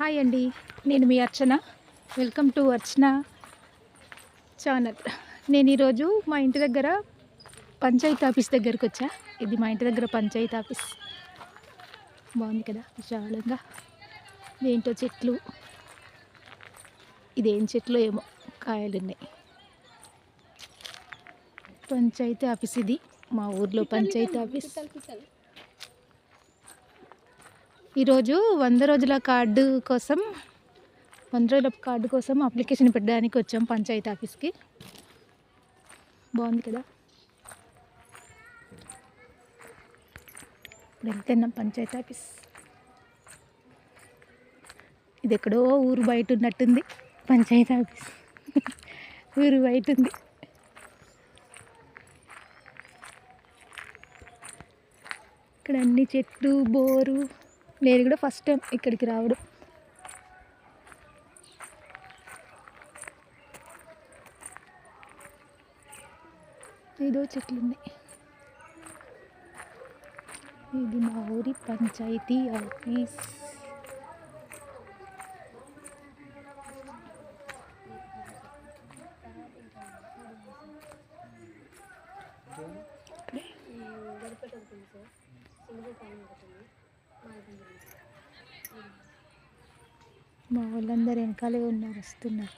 Hi అండి, నేను మీ Archana. Welcome to Archana channel. నేను ఈరోజు మా ఇంటి దగ్గర పంచాయతీ ఆఫీస్ దగ్గరికి వచ్చా. ఇది మా ఇంటి దగ్గర పంచాయతీ ఆఫీస్. బాగుంది కదా, విశాలంగా. ఇదేంటో చెట్లు, ఇదేం చెట్లు ఏమో, కాయలు ఉన్నాయి. పంచాయతీ ఆఫీస్ ఇది, మా ఊర్లో పంచాయతీ ఆఫీస్. ఈరోజు 100 రోజుల కార్డు కోసం 100 రోజుల కార్డు కోసం అప్లికేషన్ పెట్టడానికి వచ్చాం పంచాయతీ ఆఫీస్కి. బాగుంది కదా. వెళ్తున్నాం పంచాయతీ ఆఫీస్. ఇది ఎక్కడో ఊరు బయట ఉన్నట్టుంది పంచాయతీ ఆఫీస్. ఊరు బయట ఉంది. ఇక్కడ అన్ని చెట్లు, బోరు. నేను కూడా ఫస్ట్ టైం ఇక్కడికి రావడం. ఏదో చెట్లు ఉన్నాయి. ఇది మా ఊరి పంచాయతీ ఆఫీస్. మా వాళ్ళందరూ వెనకాలే ఉన్నారు, వస్తున్నారు.